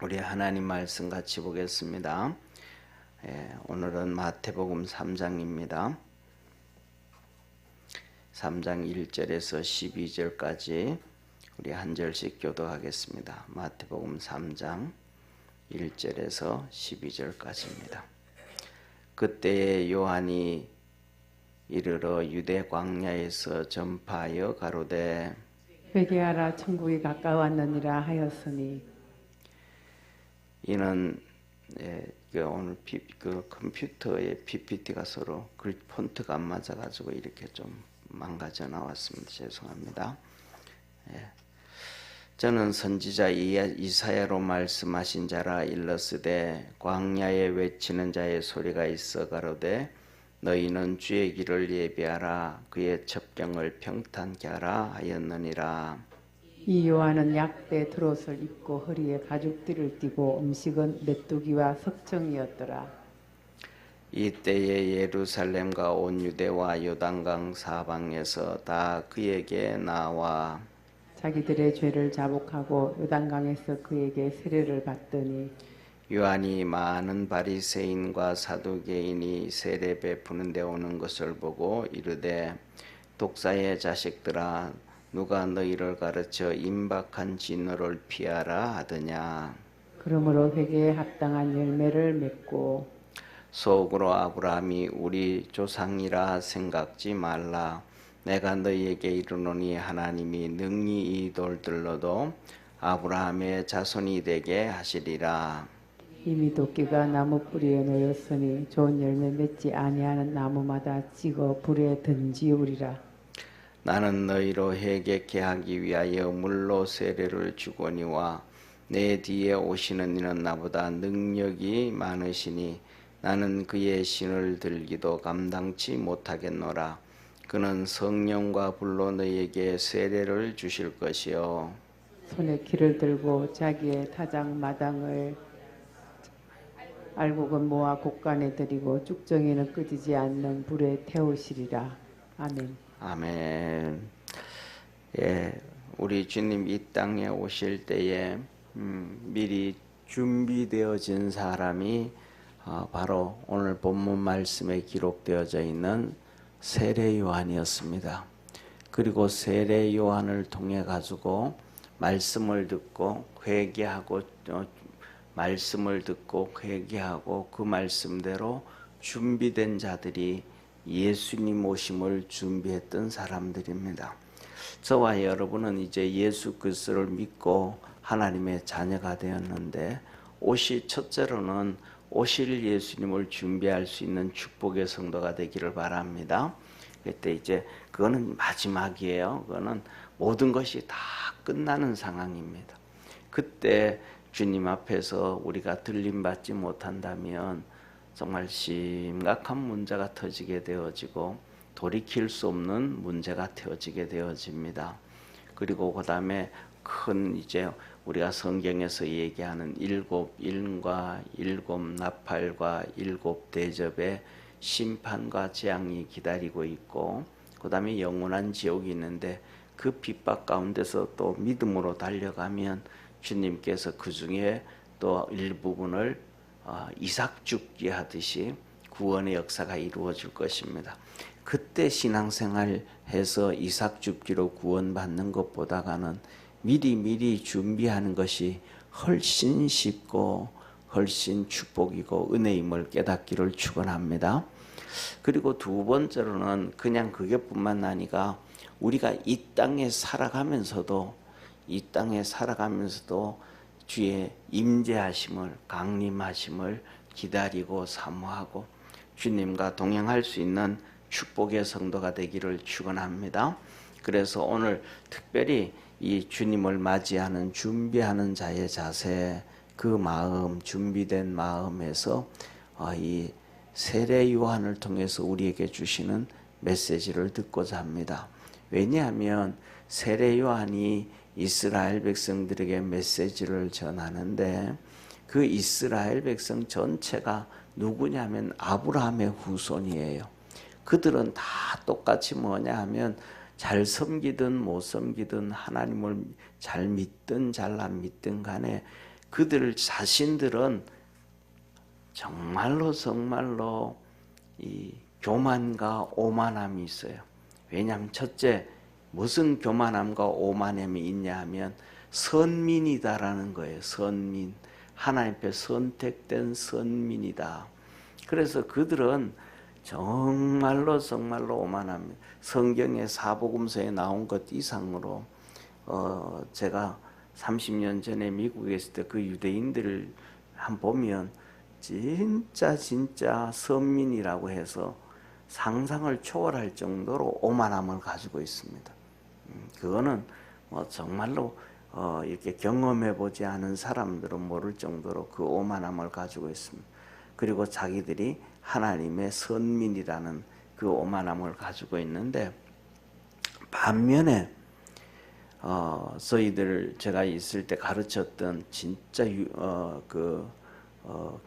우리 하나님 말씀 같이 보겠습니다. 오늘은 마태복음 3장입니다. 3장 1절에서 12절까지 우리 한 절씩 교독하겠습니다. 마태복음 3장 1절에서 12절까지입니다. 그때에 요한이 이르러 유대 광야에서 전파하여 가로되 회개하라 천국이 가까웠느니라 하였으니 이는 오늘 컴퓨터에 PPT가 서로 글 폰트가 안 맞아가지고 이렇게 좀 망가져 나왔습니다. 죄송합니다. 저는 선지자 이사야로 말씀하신 자라 일렀으되 광야에 외치는 자의 소리가 있어 가로되 너희는 주의 길을 예비하라 그의 첩경을 평탄케 하라 하였느니라. 이 요한은 약대 트롯을 입고 허리에 가죽띠를 띠고 음식은 메뚜기와 석청이었더라. 이때에 예루살렘과 온 유대와 요단강 사방에서 다 그에게 나와 자기들의 죄를 자복하고 요단강에서 그에게 세례를 받더니 요한이 많은 바리새인과 사두개인이 세례 베푸는 데 오는 것을 보고 이르되 독사의 자식들아 누가 너희를 가르쳐 임박한 진노를 피하라 하더냐. 그러므로 회개에 합당한 열매를 맺고 속으로 아브라함이 우리 조상이라 생각지 말라. 내가 너희에게 이르노니 하나님이 능히 이 돌들로도 아브라함의 자손이 되게 하시리라. 이미 도끼가 나무 뿌리에 놓였으니 좋은 열매 맺지 아니하는 나무마다 찍어 불에 던지우리라. 나는 너희로 회개케 하기 위하여 물로 세례를 주거니와 내 뒤에 오시는 이는 나보다 능력이 많으시니 나는 그의 신을 들기도 감당치 못하겠노라. 그는 성령과 불로 너희에게 세례를 주실 것이요 손에 키를 들고 자기의 타작 마당을 알곡은 모아 곡간에 들이고 쭉정이는 끄지지 않는 불에 태우시리라. 아멘. 아멘. 우리 주님 이 땅에 오실 때에 미리 준비되어진 사람이 바로 오늘 본문 말씀에 기록되어져 있는 세례 요한이었습니다. 그리고 세례 요한을 통해 가지고 말씀을 듣고 회개하고 말씀을 듣고 회개하고 그 말씀대로 준비된 자들이 예수님 오심을 준비했던 사람들입니다. 저와 여러분은 이제 예수 그리스도를 믿고 하나님의 자녀가 되었는데 첫째로는 오실 예수님을 준비할 수 있는 축복의 성도가 되기를 바랍니다. 그때 이제 그거는 마지막이에요. 그거는 모든 것이 다 끝나는 상황입니다. 그때 주님 앞에서 우리가 들림받지 못한다면 정말 심각한 문제가 터지게 되어지고 돌이킬 수 없는 문제가 되어지게 되어집니다. 그리고 그 다음에 큰 이제 우리가 성경에서 얘기하는 7인과 7나팔과 7대접의 심판과 재앙이 기다리고 있고 그 다음에 영원한 지옥이 있는데 그 핍박 가운데서 또 믿음으로 달려가면 주님께서 그 중에 또 일부분을 이삭 죽기 하듯이 구원의 역사가 이루어질 것입니다. 그때 신앙생활해서 이삭 죽기로 구원받는 것보다는 미리 준비하는 것이 훨씬 쉽고 훨씬 축복이고 은혜임을 깨닫기를 축원합니다. 그리고 두 번째로는 그냥 그게뿐만 아니라 우리가 이 땅에 살아가면서도 주의 임재하심을 강림하심을 기다리고 사모하고 주님과 동행할 수 있는 축복의 성도가 되기를 축원합니다. 그래서 오늘 특별히 이 주님을 맞이하는 준비하는 자의 자세, 그 마음, 준비된 마음에서 이 세례 요한을 통해서 우리에게 주시는 메시지를 듣고자 합니다. 왜냐하면 세례 요한이 이스라엘 백성들에게 메시지를 전하는데 그 이스라엘 백성 전체가 누구냐면 아브라함의 후손이에요. 그들은 다 똑같이 뭐냐 하면 잘 섬기든 못 섬기든 하나님을 잘 믿든 잘 안 믿든 간에 그들 자신들은 정말로 이 교만과 오만함이 있어요. 왜냐하면 첫째, 무슨 교만함과 오만함이 있냐 하면 선민이다라는 거예요. 선민. 하나님 앞에 선택된 선민이다. 그래서 그들은 정말로 오만합니다. 성경의 사복음서에 나온 것 이상으로 제가 30년 전에 미국에 있을 때 그 유대인들을 한번 보면 진짜 선민이라고 해서 상상을 초월할 정도로 오만함을 가지고 있습니다. 그거는 뭐 정말로 이렇게 경험해 보지 않은 사람들은 모를 정도로 그 오만함을 가지고 있습니다. 그리고 자기들이 하나님의 선민이라는 그 오만함을 가지고 있는데, 반면에 저희들 제가 있을 때 가르쳤던 진짜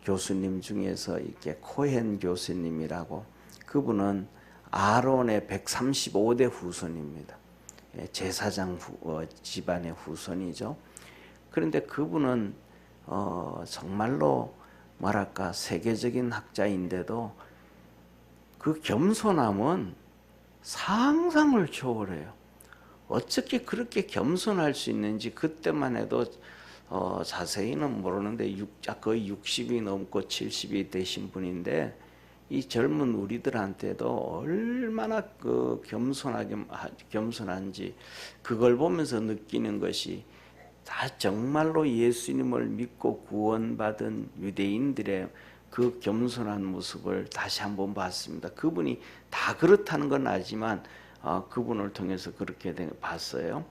교수님 중에서 이렇게 코헨 교수님이라고, 그분은 아론의 135대 후손입니다. 제사장 집안의 후손이죠. 그런데 그분은 정말로 뭐랄까 세계적인 학자인데도 그 겸손함은 상상을 초월해요. 어떻게 그렇게 겸손할 수 있는지 그때만 해도 자세히는 모르는데 거의 60이 넘고 70이 되신 분인데, 이 젊은 우리들한테도 얼마나 그 겸손한지 그걸 보면서 느끼는 것이, 다 정말로 예수님을 믿고 구원받은 유대인들의 그 겸손한 모습을 다시 한번 봤습니다. 그분이 다 그렇다는 건 알지만 그분을 통해서 그렇게 봤어요.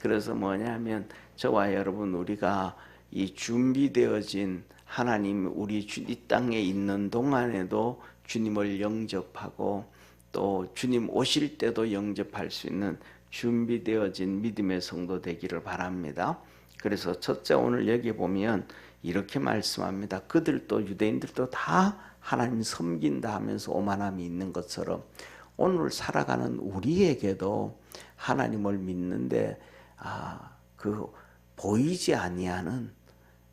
그래서 뭐냐면 저와 여러분, 우리가 이 준비되어진 하나님, 우리 이 땅에 있는 동안에도 주님을 영접하고 또 주님 오실 때도 영접할 수 있는 준비되어진 믿음의 성도 되기를 바랍니다. 그래서 첫째, 오늘 여기 보면 이렇게 말씀합니다. 그들도, 유대인들도 다 하나님 섬긴다 하면서 오만함이 있는 것처럼 오늘 살아가는 우리에게도 하나님을 믿는데 그 보이지 아니하는,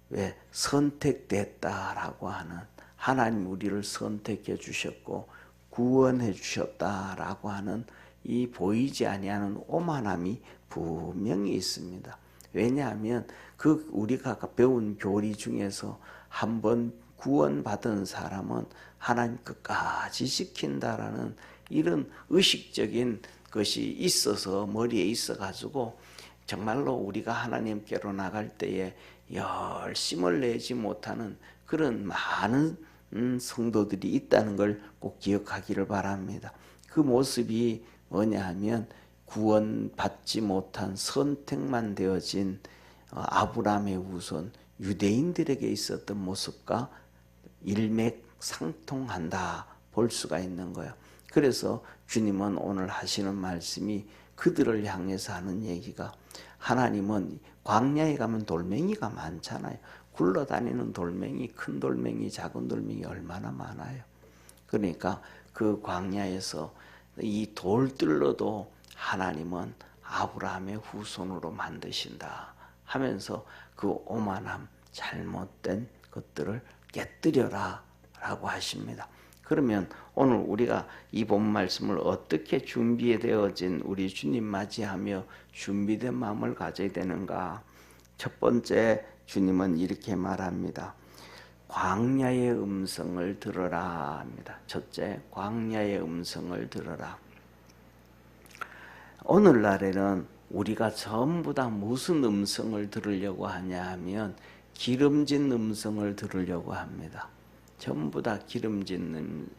왜 선택됐다라고 하는, 하나님 우리를 선택해 주셨고 구원해 주셨다라고 하는 이 보이지 아니하는 오만함이 분명히 있습니다. 왜냐하면 그 우리가 배운 교리 중에서 한번 구원받은 사람은 하나님 끝까지 지킨다라는 이런 의식적인 것이 있어서, 머리에 있어가지고 정말로 우리가 하나님께로 나갈 때에 열심을 내지 못하는 그런 많은 성도들이 있다는 걸 꼭 기억하기를 바랍니다. 그 모습이 뭐냐 하면 구원받지 못한 선택만 되어진 아브라함의 후손 유대인들에게 있었던 모습과 일맥상통한다 볼 수가 있는 거예요. 그래서 주님은 오늘 하시는 말씀이 그들을 향해서 하는 얘기가, 하나님은 광야에 가면 돌멩이가 많잖아요. 굴러다니는 돌멩이, 큰 돌멩이, 작은 돌멩이 얼마나 많아요. 그러니까 그 광야에서 이 돌들로도 하나님은 아브라함의 후손으로 만드신다 하면서 그 오만함, 잘못된 것들을 깨뜨려라 라고 하십니다. 그러면 오늘 우리가 이 본 말씀을 어떻게 준비되어진 우리 주님 맞이하며 준비된 마음을 가져야 되는가? 첫 번째, 주님은 이렇게 말합니다. 광야의 음성을 들어라 합니다. 첫째, 광야의 음성을 들어라. 오늘날에는 우리가 전부 다 무슨 음성을 들으려고 하냐 하면 기름진 음성을 들으려고 합니다. 전부 다 기름진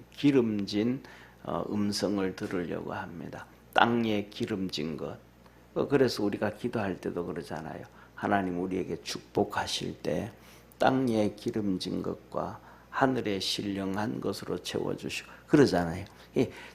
음성을 들으려고 합니다. 땅에 기름진 것. 그래서 우리가 기도할 때도 그러잖아요. 하나님 우리에게 축복하실 때 땅에 기름진 것과 하늘에 신령한 것으로 채워주시고 그러잖아요.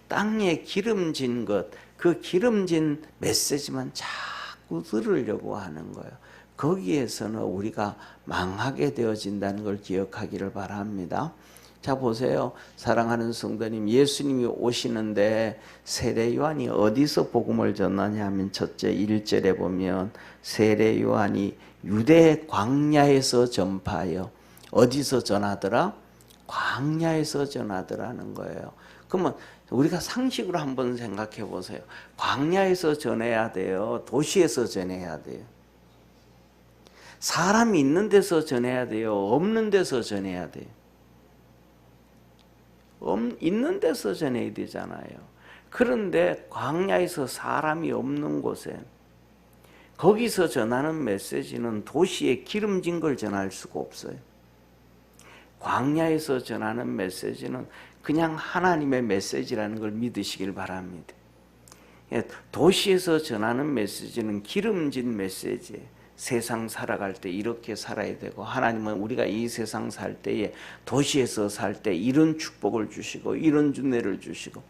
땅에 기름진 것, 그 기름진 메시지만 자꾸 들으려고 하는 거예요. 거기에서는 우리가 망하게 되어진다는 걸 기억하기를 바랍니다. 자, 보세요. 사랑하는 성도님, 예수님이 오시는데 세례 요한이 어디서 복음을 전하냐 하면 첫째 1절에 보면 세례 요한이 유대 광야에서 전파하여 어디서 전하더라? 광야에서 전하더라는 거예요. 그러면 우리가 상식으로 한번 생각해 보세요. 광야에서 전해야 돼요? 도시에서 전해야 돼요? 사람이 있는 데서 전해야 돼요? 없는 데서 전해야 돼요? 있는 데서 전해야 되잖아요. 그런데 광야에서 사람이 없는 곳에 거기서 전하는 메시지는 도시에 기름진 걸 전할 수가 없어요. 광야에서 전하는 메시지는 그냥 하나님의 메시지라는 걸 믿으시길 바랍니다. 도시에서 전하는 메시지는 기름진 메시지예요. 세상 살아갈 때 이렇게 살아야 되고, 하나님은 우리가 이 세상 살 때에 도시에서 살 때 이런 축복을 주시고 이런 은혜를 주시고,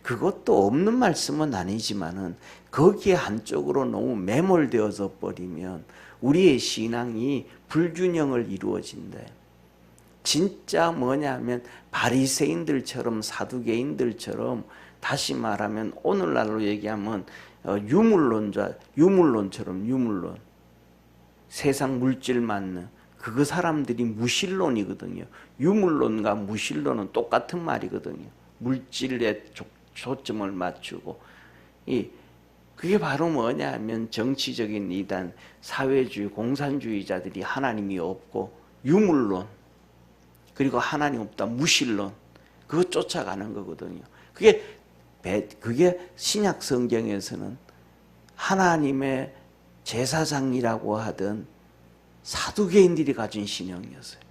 그것도 없는 말씀은 아니지만은 거기에 한쪽으로 너무 매몰되어져 버리면 우리의 신앙이 불균형을 이루어진다. 진짜 뭐냐면 바리새인들처럼, 사두개인들처럼, 다시 말하면 오늘날로 얘기하면 유물론처럼, 유물론, 세상 물질 맞는 그 사람들이 무신론이거든요. 유물론과 무신론은 똑같은 말이거든요. 물질에 초점을 맞추고, 그게 바로 뭐냐면 정치적인 이단, 사회주의, 공산주의자들이 하나님이 없고 유물론, 그리고 하나님 없다 무신론, 그거 쫓아가는 거거든요. 그게 신약 성경에서는 하나님의 제사장이라고 하던 사두개인들이 가진 신앙이었어요.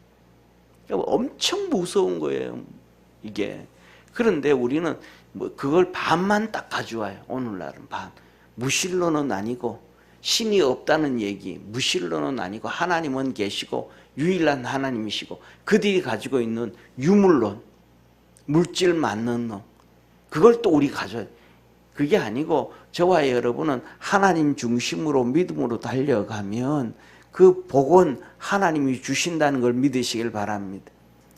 엄청 무서운 거예요, 이게. 그런데 우리는 그걸 반만 딱 가져와요. 오늘날은 반. 무신론은 아니고, 신이 없다는 얘기, 무신론은 아니고, 하나님은 계시고 유일한 하나님이시고, 그들이 가지고 있는 유물론, 물질 맞는 놈, 그걸 또 우리 가져와요. 그게 아니고 저와 여러분은 하나님 중심으로 믿음으로 달려가면 그 복은 하나님이 주신다는 걸 믿으시길 바랍니다.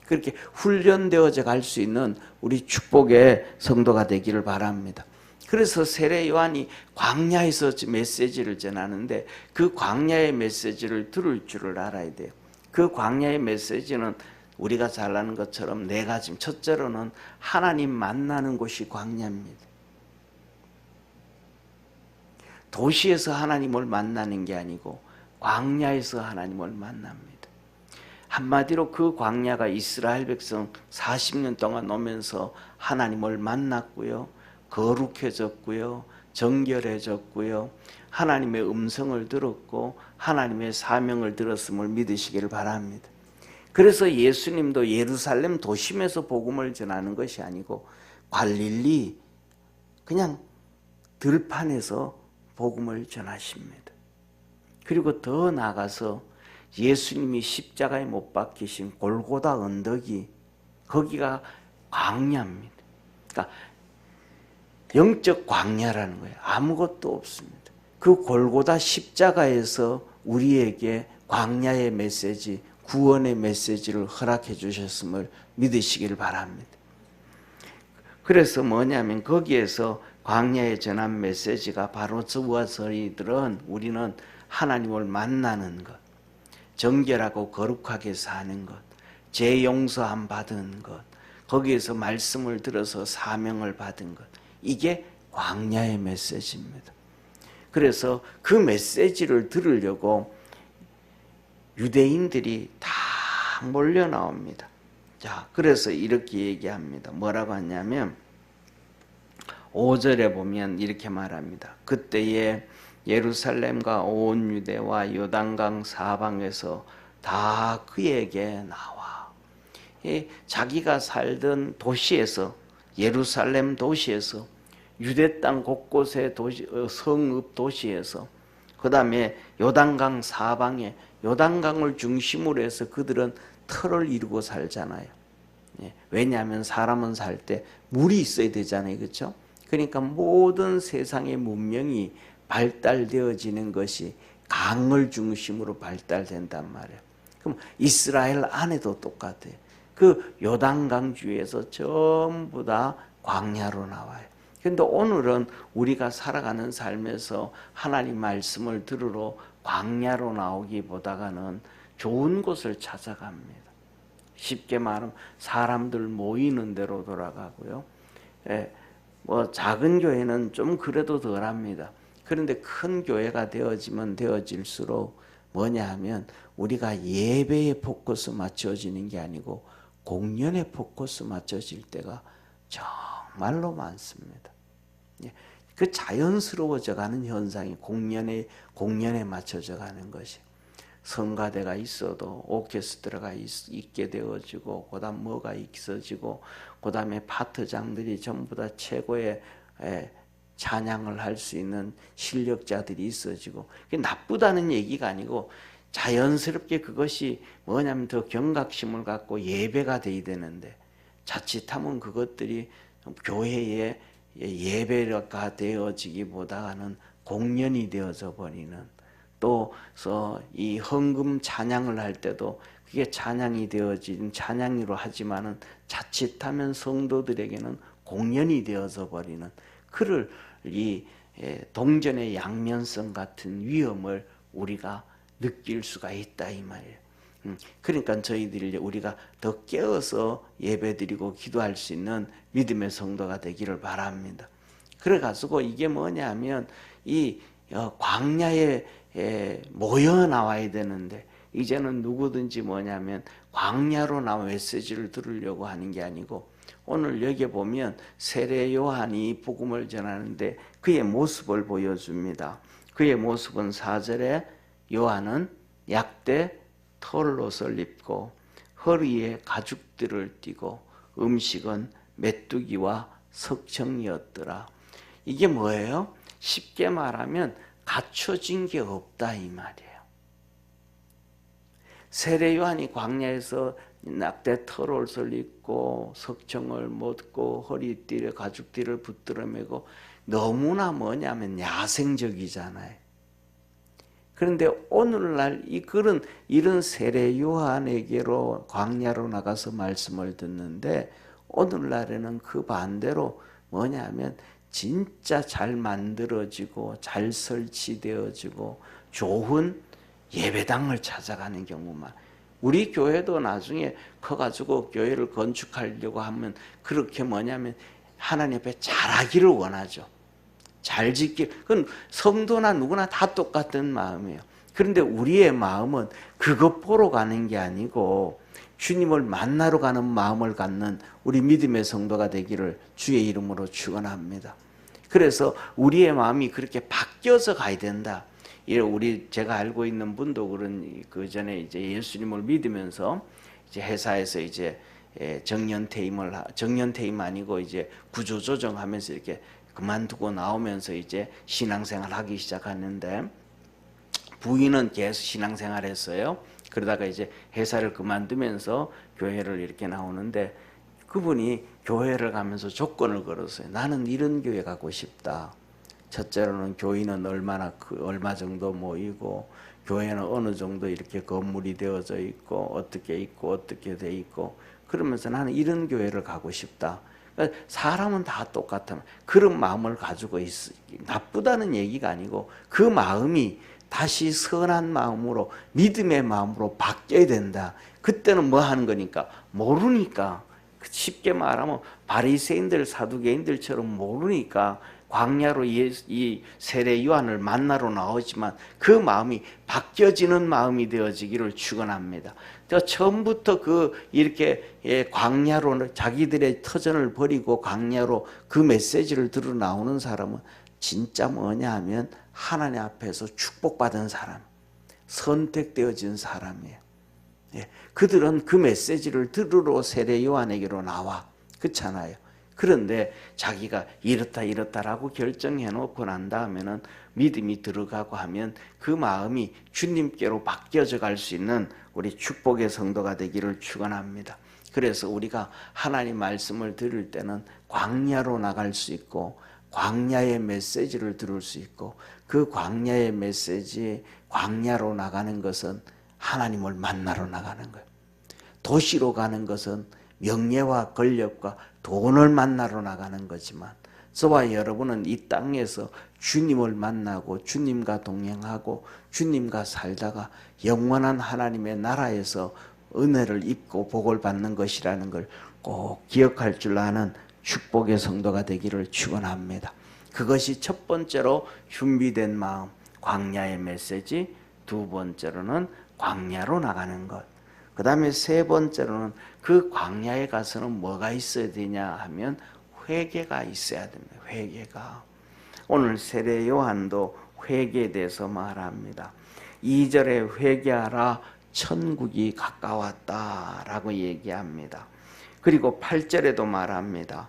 그렇게 훈련되어져 갈 수 있는 우리 축복의 성도가 되기를 바랍니다. 그래서 세례 요한이 광야에서 메시지를 전하는데, 그 광야의 메시지를 들을 줄을 알아야 돼요. 그 광야의 메시지는 우리가 잘 아는 것처럼 네 가지. 첫째로는 하나님 만나는 곳이 광야입니다. 도시에서 하나님을 만나는 게 아니고 광야에서 하나님을 만납니다. 한마디로 그 광야가 이스라엘 백성 40년 동안 오면서 하나님을 만났고요, 거룩해졌고요, 정결해졌고요, 하나님의 음성을 들었고 하나님의 사명을 들었음을 믿으시기를 바랍니다. 그래서 예수님도 예루살렘 도심에서 복음을 전하는 것이 아니고 갈릴리 그냥 들판에서 복음을 전하십니다. 그리고 더 나아가서 예수님이 십자가에 못 박히신 골고다 언덕이, 거기가 광야입니다. 그러니까 영적 광야라는 거예요. 아무것도 없습니다. 그 골고다 십자가에서 우리에게 광야의 메시지, 구원의 메시지를 허락해 주셨음을 믿으시길 바랍니다. 그래서 뭐냐면 거기에서 광야에 전한 메시지가 바로 저와 저희들은, 우리는 하나님을 만나는 것, 정결하고 거룩하게 사는 것, 죄 용서함 받은 것, 거기에서 말씀을 들어서 사명을 받은 것, 이게 광야의 메시지입니다. 그래서 그 메시지를 들으려고 유대인들이 다 몰려 나옵니다. 자, 그래서 이렇게 얘기합니다. 뭐라고 하냐면 5절에 보면 이렇게 말합니다. 그때에 예루살렘과 온 유대와 요단강 사방에서 다 그에게 나와. 자기가 살던 도시에서, 예루살렘 도시에서, 유대 땅 곳곳의 도시, 성읍 도시에서, 그 다음에 요단강 사방에, 요단강을 중심으로 해서 그들은 터를 이루고 살잖아요. 왜냐하면 사람은 살 때 물이 있어야 되잖아요, 그렇죠? 그러니까 모든 세상의 문명이 발달되어지는 것이 강을 중심으로 발달된단 말이에요. 그럼 이스라엘 안에도 똑같아요. 그 요단강 주위에서 전부 다 광야로 나와요. 그런데 오늘은 우리가 살아가는 삶에서 하나님 말씀을 들으러 광야로 나오기보다는 좋은 곳을 찾아갑니다. 쉽게 말하면 사람들 모이는 데로 돌아가고요. 뭐 작은 교회는 좀 그래도 덜합니다. 그런데 큰 교회가 되어지면 되어질수록 뭐냐 하면 우리가 예배에 포커스 맞춰지는 게 아니고 공연에 포커스 맞춰질 때가 정말로 많습니다. 그 자연스러워져 가는 현상이 공연에 맞춰져 가는 것이, 성가대가 있어도 오케스트라가 있게 되어지고, 그 다음 뭐가 있어지고, 그 다음에 파트장들이 전부 다 최고의 찬양을 할 수 있는 실력자들이 있어지고, 그게 나쁘다는 얘기가 아니고 자연스럽게 그것이 뭐냐면 더 경각심을 갖고 예배가 돼야 되는데, 자칫하면 그것들이 교회의 예배가 되어지기보다는 공연이 되어져 버리는, 또 이 헌금 찬양을 할 때도 그게 찬양이 되어진 찬양으로 하지만은 자칫하면 성도들에게는 공연이 되어져 버리는, 그를 이 동전의 양면성 같은 위험을 우리가 느낄 수가 있다 이 말이에요. 그러니까 저희들이 우리가 더 깨어서 예배드리고 기도할 수 있는 믿음의 성도가 되기를 바랍니다. 그래가지고 이게 뭐냐면 이 광야에 모여 나와야 되는데, 이제는 누구든지 뭐냐면 광야로 나와 메시지를 들으려고 하는 게 아니고, 오늘 여기 보면 세례 요한이 복음을 전하는데 그의 모습을 보여줍니다. 그의 모습은 4절에 요한은 약대 털옷을 입고 허리에 가죽들을 띠고 음식은 메뚜기와 석청이었더라. 이게 뭐예요? 쉽게 말하면 갖춰진 게 없다 이 말이에요. 세례 요한이 광야에서 낙대 털옷을 입고 석청을 먹고 허리띠에 가죽띠를 붙들어 매고 너무나 뭐냐면 야생적이잖아요. 그런데 오늘날 이런 세례 요한에게로 광야로 나가서 말씀을 듣는데, 오늘날에는 그 반대로 뭐냐면 진짜 잘 만들어지고 잘 설치되어지고 좋은 예배당을 찾아가는 경우만. 우리 교회도 나중에 커가지고 교회를 건축하려고 하면 그렇게 뭐냐면 하나님 앞에 잘하기를 원하죠. 잘 그건 성도나 누구나 다 똑같은 마음이에요. 그런데 우리의 마음은 그것 보러 가는 게 아니고 주님을 만나러 가는 마음을 갖는 우리 믿음의 성도가 되기를 주의 이름으로 축원합니다. 그래서 우리의 마음이 그렇게 바뀌어서 가야 된다. 제가 알고 있는 분도 그 전에 이제 예수님을 믿으면서 이제 회사에서 이제 정년퇴임 아니고 이제 구조조정하면서 이렇게 그만두고 나오면서 이제 신앙생활 하기 시작했는데, 부인은 계속 신앙생활 했어요. 그러다가 이제 회사를 그만두면서 교회를 이렇게 나오는데, 그분이 교회를 가면서 조건을 걸었어요. 나는 이런 교회 가고 싶다. 첫째로는 교인은 얼마 정도 모이고, 교회는 어느 정도 이렇게 건물이 되어져 있고 어떻게 돼 있고, 그러면서 나는 이런 교회를 가고 싶다. 그러니까 사람은 다 똑같은 그런 마음을 가지고 나쁘다는 얘기가 아니고 그 마음이 다시 선한 마음으로, 믿음의 마음으로 바뀌어야 된다. 그때는 뭐 하는 거니까? 모르니까. 쉽게 말하면 바리새인들 사두개인들처럼 모르니까 광야로 이 세례 요한을 만나러 나오지만 그 마음이 바뀌어지는 마음이 되어지기를 축원합니다. 처음부터 이렇게 광야로 자기들의 터전을 버리고 광야로 그 메시지를 들어 나오는 사람은 진짜 뭐냐 하면 하나님 앞에서 축복받은 사람, 선택되어진 사람이에요. 그들은 그 메시지를 들으러 세례 요한에게로 나와. 그렇잖아요. 그런데 자기가 이렇다라고 결정해 놓고 난 다음에는 믿음이 들어가고 하면 그 마음이 주님께로 바뀌어져 갈 수 있는 우리 축복의 성도가 되기를 축원합니다. 그래서 우리가 하나님 말씀을 들을 때는 광야로 나갈 수 있고 광야의 메시지를 들을 수 있고, 그 광야의 메시지, 광야로 나가는 것은 하나님을 만나러 나가는 거예요. 도시로 가는 것은 명예와 권력과 돈을 만나러 나가는 거지만, 저와 여러분은 이 땅에서 주님을 만나고 주님과 동행하고 주님과 살다가 영원한 하나님의 나라에서 은혜를 입고 복을 받는 것이라는 걸 꼭 기억할 줄 아는 축복의 성도가 되기를 축원합니다. 그것이 첫 번째로 준비된 마음, 광야의 메시지. 두 번째로는 광야로 나가는 것. 그 다음에 세 번째로는 그 광야에 가서는 뭐가 있어야 되냐 하면 회개가 있어야 됩니다. 회개가. 오늘 세례 요한도 회개에 대해서 말합니다. 2절에 회개하라 천국이 가까웠다라고 얘기합니다. 그리고 8절에도 말합니다.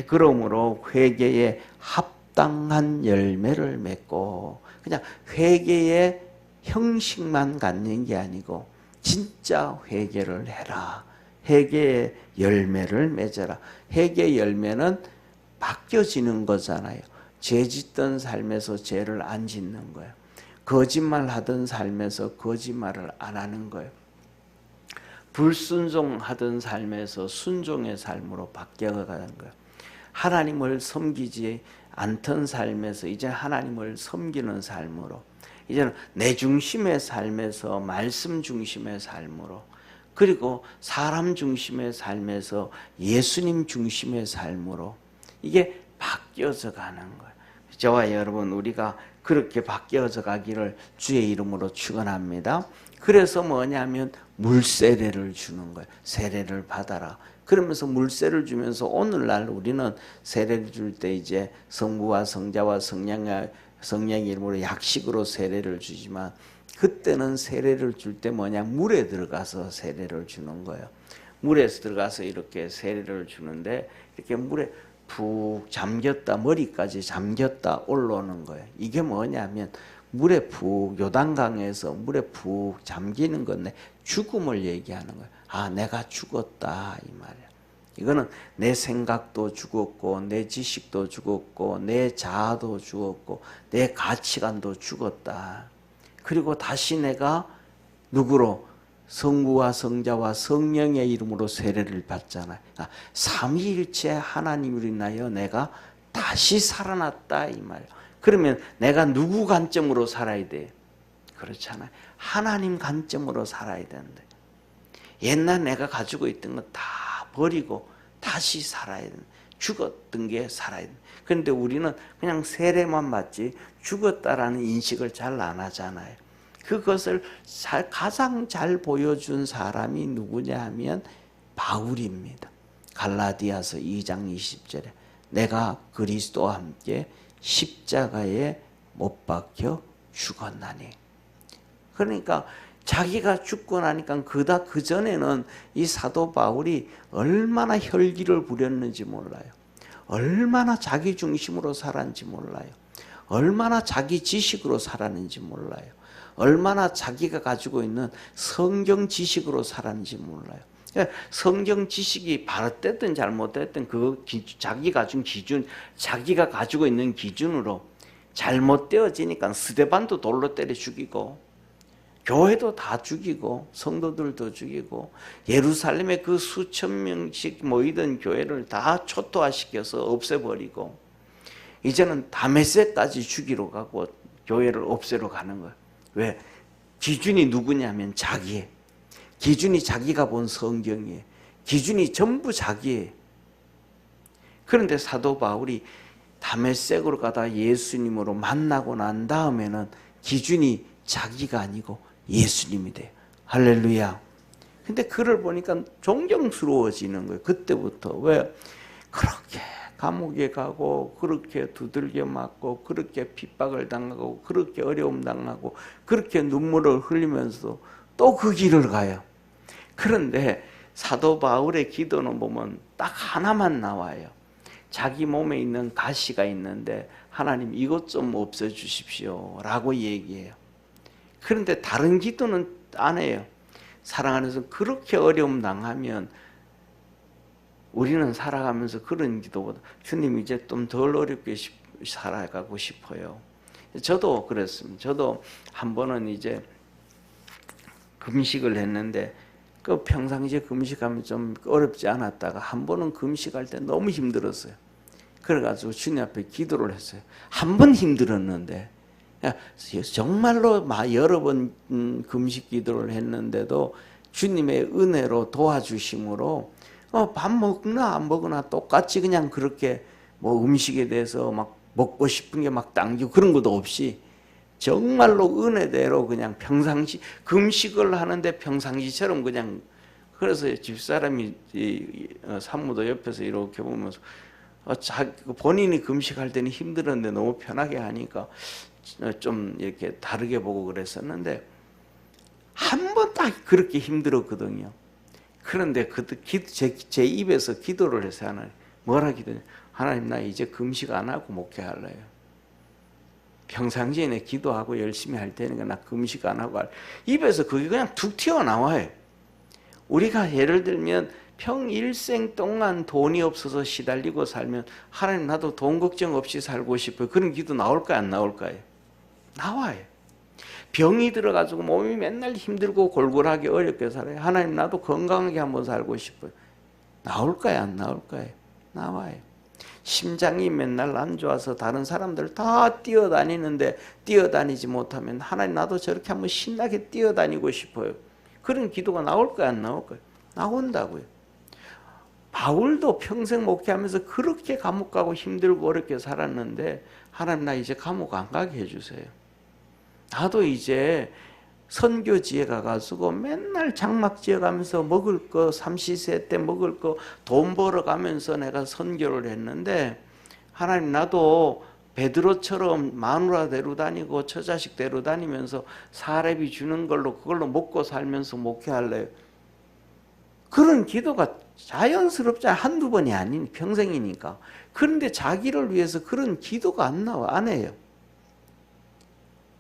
그러므로 회개에 합당한 열매를 맺고, 그냥 회개의 형식만 갖는 게 아니고 진짜 회개를 해라. 회개의 열매를 맺어라. 회개의 열매는 바뀌어지는 거잖아요. 죄 짓던 삶에서 죄를 안 짓는 거예요. 거짓말하던 삶에서 거짓말을 안 하는 거예요. 불순종하던 삶에서 순종의 삶으로 바뀌어가는 거예요. 하나님을 섬기지 않던 삶에서 이제 하나님을 섬기는 삶으로, 이제는 내 중심의 삶에서 말씀 중심의 삶으로, 그리고 사람 중심의 삶에서 예수님 중심의 삶으로 이게 바뀌어져 가는 거예요. 저와 여러분, 우리가 그렇게 바뀌어져 가기를 주의 이름으로 축원합니다. 그래서 뭐냐면 물세례를 주는 거예요. 세례를 받아라. 그러면서 물세를 주면서 오늘날 우리는 세례를 줄 때 이제 성부와 성자와 성령의 이름으로 약식으로 세례를 주지만, 그때는 세례를 줄 때 뭐냐, 물에 들어가서 세례를 주는 거예요. 물에 들어가서 이렇게 세례를 주는데, 이렇게 물에 푹 잠겼다, 머리까지 잠겼다 올라오는 거예요. 이게 뭐냐면 물에 푹, 요단강에서 물에 푹 잠기는 건데 죽음을 얘기하는 거예요. 아, 내가 죽었다 이 말이야. 이거는 내 생각도 죽었고, 내 지식도 죽었고, 내 자아도 죽었고, 내 가치관도 죽었다. 그리고 다시 내가 누구로? 성부와 성자와 성령의 이름으로 세례를 받잖아요. 삼위일체 하나님을 인하여 내가 다시 살아났다 이 말이에요. 그러면 내가 누구 관점으로 살아야 돼? 그렇잖아요. 하나님 관점으로 살아야 되는데, 옛날 내가 가지고 있던 거 다 버리고 다시 살아야 돼. 죽었던 게 살아야 돼. 그런데 우리는 그냥 세례만 받지 죽었다라는 인식을 잘 안 하잖아요. 그것을 가장 잘 보여준 사람이 누구냐 하면 바울입니다. 갈라디아서 2장 20절에 내가 그리스도와 함께 십자가에 못 박혀 죽었나니. 그러니까 자기가 죽고 나니까 그 전에는 이 사도 바울이 얼마나 혈기를 부렸는지 몰라요. 얼마나 자기 중심으로 살았는지 몰라요. 얼마나 자기 지식으로 살았는지 몰라요. 얼마나 자기가 가지고 있는 성경 지식으로 살았는지 몰라요. 성경 지식이 바르됐든 잘못됐든 자기가 가진 기준, 자기가 가지고 있는 기준으로 잘못되어지니까 스데반도 돌로 때려 죽이고, 교회도 다 죽이고, 성도들도 죽이고, 예루살렘에 그 수천 명씩 모이던 교회를 다 초토화시켜서 없애버리고, 이제는 다메섹까지 죽이러 가고 교회를 없애러 가는 거예요. 왜? 기준이 누구냐면 자기예요. 기준이 자기가 본 성경이에요. 기준이 전부 자기예요. 그런데 사도 바울이 다메섹으로 가다 예수님으로 만나고 난 다음에는 기준이 자기가 아니고 예수님이 돼요. 할렐루야. 근데 그를 보니까 존경스러워지는 거예요. 그때부터. 왜? 그렇게 감옥에 가고, 그렇게 두들겨 맞고, 그렇게 핍박을 당하고, 그렇게 어려움 당하고, 그렇게 눈물을 흘리면서 또 그 길을 가요. 그런데 사도 바울의 기도는 보면 딱 하나만 나와요. 자기 몸에 있는 가시가 있는데 하나님 이것 좀 없애주십시오 라고 얘기해요. 그런데 다른 기도는 안 해요. 사랑하면서 그렇게 어려움 당하면 우리는 살아가면서 그런 기도보다 주님 이제 좀 덜 어렵게 살아가고 싶어요. 저도 그랬습니다. 저도 한 번은 이제 금식을 했는데 그 평상시에 금식하면 좀 어렵지 않았다가 한 번은 금식할 때 너무 힘들었어요. 그래가지고 주님 앞에 기도를 했어요. 한 번 힘들었는데 정말로 여러 번 금식 기도를 했는데도 주님의 은혜로 도와주심으로 밥 먹나 안 먹으나 똑같이 그냥 그렇게 뭐 음식에 대해서 막 먹고 싶은 게 막 당기고 그런 것도 없이 정말로 은혜대로 그냥 평상시 금식을 하는데 평상시처럼 그냥. 그래서 집사람이 산모도 옆에서 이렇게 보면서 본인이 금식할 때는 힘들었는데 너무 편하게 하니까 좀 이렇게 다르게 보고 그랬었는데 한 번 딱 그렇게 힘들었거든요. 그런데 그때 제 입에서 기도를 했어요. 하나님 뭐라 기도냐? 하나님 나 이제 금식 안 하고 목회할래요. 평상시에 내 기도하고 열심히 할 테니까 나 금식 안 하고 입에서 그게 그냥 툭 튀어나와요. 우리가 예를 들면 평일생 동안 돈이 없어서 시달리고 살면 하나님 나도 돈 걱정 없이 살고 싶어요. 그런 기도 나올까요? 안 나올까요? 나와요. 병이 들어가지고 몸이 맨날 힘들고 골골하게 어렵게 살아요. 하나님 나도 건강하게 한번 살고 싶어요. 나올까요? 안 나올까요? 나와요. 심장이 맨날 안 좋아서 다른 사람들 다 뛰어다니는데 뛰어다니지 못하면 하나님 나도 저렇게 한번 신나게 뛰어다니고 싶어요. 그런 기도가 나올까요? 안 나올까요? 나온다고요. 바울도 평생 목회하면서 그렇게 감옥 가고 힘들고 어렵게 살았는데 하나님 나 이제 감옥 안 가게 해주세요. 나도 이제 선교지에 가가지고 맨날 장막 지어가면서 먹을 거 삼시세 때 먹을 거 돈 벌어가면서 내가 선교를 했는데 하나님 나도 베드로처럼 마누라 데리고 다니고 처자식 데리고 다니면서 사례비 주는 걸로 그걸로 먹고 살면서 목회할래요. 그런 기도가 자연스럽지 한두 번이 아닌 평생이니까. 그런데 자기를 위해서 그런 기도가 안 나와, 안 해요.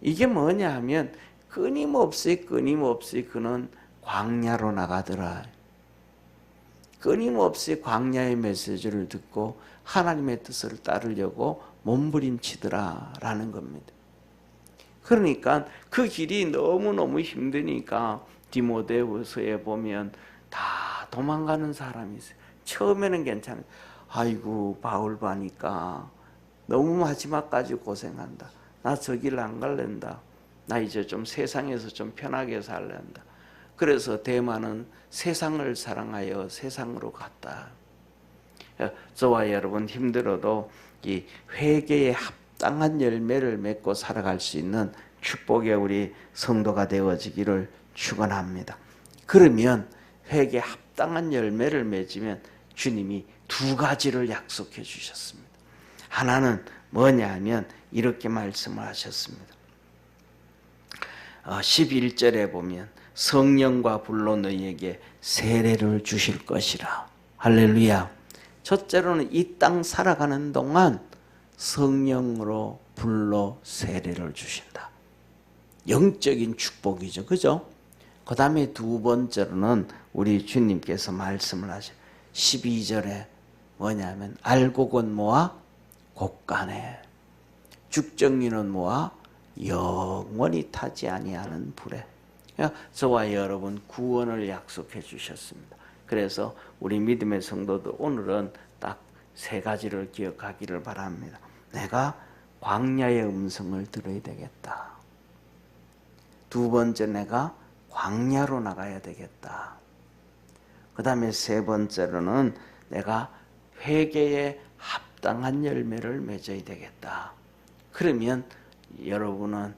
이게 뭐냐 하면 끊임없이 그는 광야로 나가더라. 끊임없이 광야의 메시지를 듣고 하나님의 뜻을 따르려고 몸부림치더라 라는 겁니다. 그러니까 그 길이 너무너무 힘드니까 디모데후서에 보면 다 도망가는 사람이 있어요. 처음에는 괜찮아요. 아이고 바울 봐니까 너무 마지막까지 고생한다. 나 저 길 안 갈랜다. 나 이제 좀 세상에서 좀 편하게 살란다. 그래서 대만은 세상을 사랑하여 세상으로 갔다. 저와 여러분 힘들어도 이 회개에 합당한 열매를 맺고 살아갈 수 있는 축복의 우리 성도가 되어지기를 축원합니다. 그러면 회개에 합당한 열매를 맺으면 주님이 두 가지를 약속해 주셨습니다. 하나는 뭐냐 하면 이렇게 말씀을 하셨습니다. 11절에 보면 성령과 불로 너희에게 세례를 주실 것이라. 할렐루야. 첫째로는 이 땅 살아가는 동안 성령으로 불로 세례를 주신다. 영적인 축복이죠. 그죠? 그 다음에 두 번째로는 우리 주님께서 말씀을 하셔. 12절에 뭐냐면 알곡은 뭐와 곡간에 죽정이는 뭐와 영원히 타지 아니하는 불에. 저와 여러분 구원을 약속해 주셨습니다. 그래서 우리 믿음의 성도들 오늘은 딱 세 가지를 기억하기를 바랍니다. 내가 광야의 음성을 들어야 되겠다. 두 번째 내가 광야로 나가야 되겠다. 그 다음에 세 번째로는 내가 회개에 합당한 열매를 맺어야 되겠다. 그러면 여러분은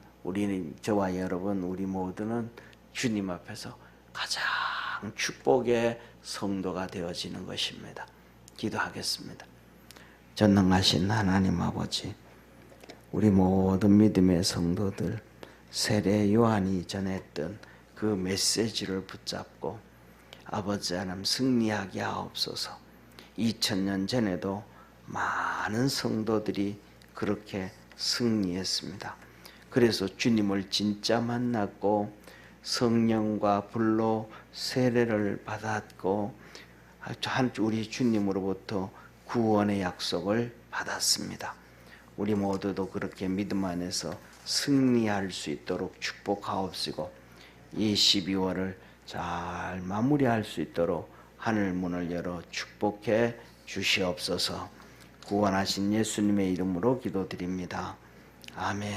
저와 여러분 우리 모두는 주님 앞에서 가장 축복의 성도가 되어지는 것입니다. 기도하겠습니다. 전능하신 하나님 아버지, 우리 모든 믿음의 성도들 세례 요한이 전했던 그 메시지를 붙잡고 아버지 하나님 승리하게 하옵소서. 2000년 전에도 많은 성도들이 그렇게 승리했습니다. 그래서 주님을 진짜 만났고 성령과 불로 세례를 받았고 우리 주님으로부터 구원의 약속을 받았습니다. 우리 모두도 그렇게 믿음 안에서 승리할 수 있도록 축복하옵시고 이 12월을 잘 마무리할 수 있도록 하늘 문을 열어 축복해 주시옵소서. 구원하신 예수님의 이름으로 기도드립니다. 아멘.